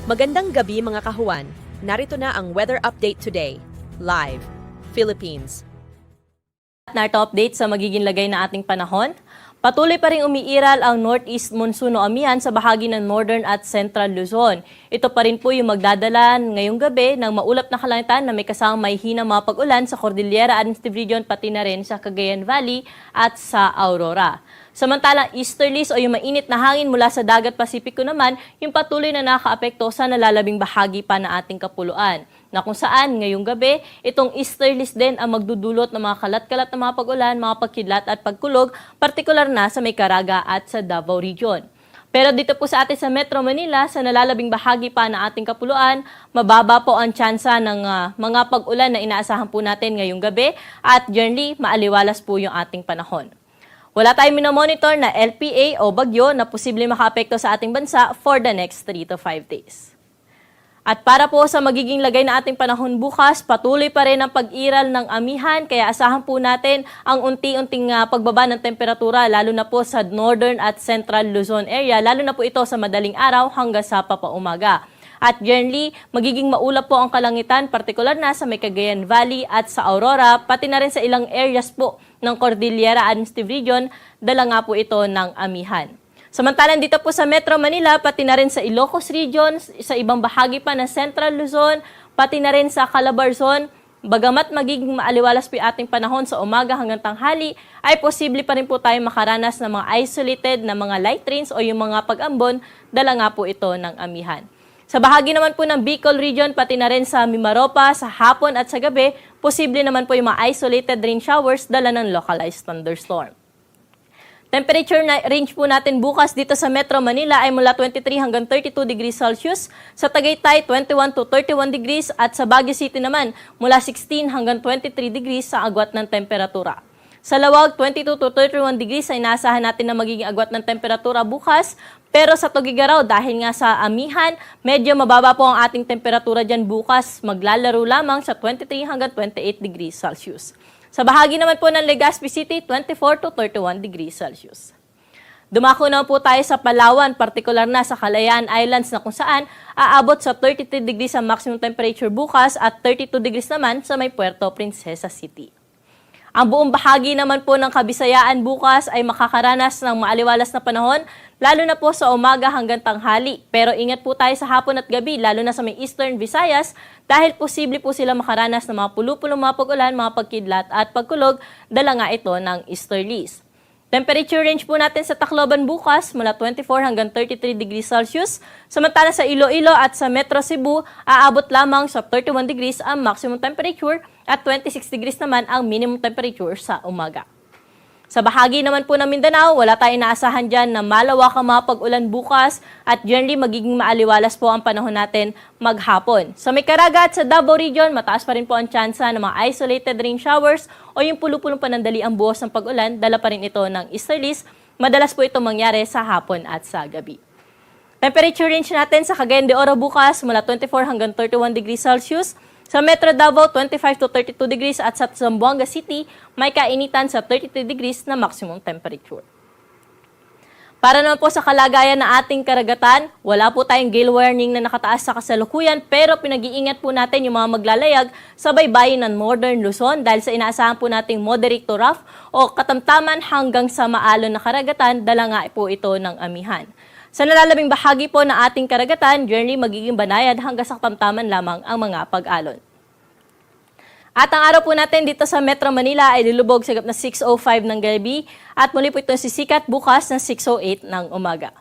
Magandang gabi mga kahuan. Narito na ang weather update today. Live, Philippines. Narito update sa magiging lagay na ating panahon. Patuloy pa rin umiiral ang northeast monsoon o amihan sa bahagi ng northern at central Luzon. Ito pa rin po yung magdadala ngayong gabi ng maulap na kalangitan na may kasamang may hinang mga pag-ulan sa Cordillera Administrative Region pati na rin sa Cagayan Valley at sa Aurora. Samantalang easterlies o yung mainit na hangin mula sa dagat Pasipiko naman, yung patuloy na nakaapekto sa nalalabing bahagi pa na ating kapuluan. Na kung saan ngayong gabi, itong easterlies din ang magdudulot ng mga kalat-kalat na mga pag-ulan, mga pagkidlat at pagkulog, partikular na sa may Caraga at sa Davao Region. Pero dito po sa atin sa Metro Manila, sa nalalabing bahagi pa na ating kapuluan, mababa po ang tsansa ng mga pag-ulan na inaasahan po natin ngayong gabi at generally maaliwalas po yung ating panahon. Wala tayong minomonitor na LPA o bagyo na posibleng makaapekto sa ating bansa for the next 3 to 5 days. At para po sa magiging lagay na ating panahon bukas, patuloy pa rin ang pag-iral ng amihan, kaya asahan po natin ang unti-unting pagbaba ng temperatura, lalo na po sa northern at central Luzon area, lalo na po ito sa madaling araw hanggang sa papaumaga. At generally, magiging maulap po ang kalangitan, partikular na sa may Cagayan Valley at sa Aurora, pati na rin sa ilang areas po ng Cordillera Administrative Region, dala nga po ito ng amihan. Samantalang dito po sa Metro Manila, pati na rin sa Ilocos Region, sa ibang bahagi pa ng Central Luzon, pati na rin sa Calabarzon, bagamat magiging maaliwalas po yung ating panahon sa umaga hanggang tanghali, ay posible pa rin po tayo makaranas ng mga isolated na mga light rains o yung mga pag-ambon, dala nga po ito ng amihan. Sa bahagi naman po ng Bicol Region, pati na rin sa Mimaropa, sa hapon at sa gabi, posible naman po yung mga isolated rain showers dala ng localized thunderstorm. Temperature range po natin bukas dito sa Metro Manila ay mula 23 hanggang 32 degrees Celsius, sa Tagaytay 21 to 31 degrees at sa Baguio City naman mula 16 hanggang 23 degrees sa agwat ng temperatura. Sa Lawag, 22 to 31 degrees ay inaasahan natin na magiging agwat ng temperatura bukas. Pero sa Tugigaraw, dahil nga sa amihan, medyo mababa po ang ating temperatura dyan bukas. Maglalaro lamang sa 23 hanggang 28 degrees Celsius. Sa bahagi naman po ng Legazpi City, 24 to 31 degrees Celsius. Dumako naman po tayo sa Palawan, partikular na sa Kalayaan Islands na kung saan aabot sa 33 degrees ang maximum temperature bukas at 32 degrees naman sa may Puerto Princesa City. Ang buong bahagi naman po ng Kabisayaan bukas ay makakaranas ng maaliwalas na panahon, lalo na po sa umaga hanggang tanghali. Pero ingat po tayo sa hapon at gabi, lalo na sa may Eastern Visayas, dahil posible po sila makaranas ng mga pulupulong mga pag-ulan, mga pagkidlat at pagkulog, dala nga ito ng easterlies. Temperature range po natin sa Tacloban bukas mula 24 hanggang 33 degrees Celsius. Samantala sa Iloilo at sa Metro Cebu, aabot lamang sa 31 degrees ang maximum temperature at 26 degrees naman ang minimum temperature sa umaga. Sa bahagi naman po ng Mindanao, wala tayong inaasahan dyan na malawakang mga pag-ulan bukas at generally magiging maaliwalas po ang panahon natin maghapon. Sa may Caraga at sa Davao Region, mataas pa rin po ang tsansa ng mga isolated rain showers o yung pulupulong panandali ang buhos ng pag-ulan, dala pa rin ito ng easterlies. Madalas po ito mangyari sa hapon at sa gabi. Temperature range natin sa Cagayan de Oro bukas mula 24 hanggang 31 degrees Celsius. Sa Metro Davao, 25 to 32 degrees at sa Zamboanga City, may kainitan sa 33 degrees na maximum temperature. Para naman po sa kalagayan ng ating karagatan, wala po tayong gale warning na nakataas sa kasalukuyan pero pinag-iingat po natin yung mga maglalayag sa baybayin ng Northern Luzon dahil sa inaasahan po nating moderate to rough o katamtaman hanggang sa maalon na karagatan, dala nga po ito ng amihan. Sa nalalabing bahagi po ng ating karagatan, generally magiging banayad hanggang sa katamtaman lamang ang mga pag-alon. At ang araw po natin dito sa Metro Manila ay lulubog sa gap na 6:05 ng gabi at muli po ito sisikat bukas ng 6:08 ng umaga.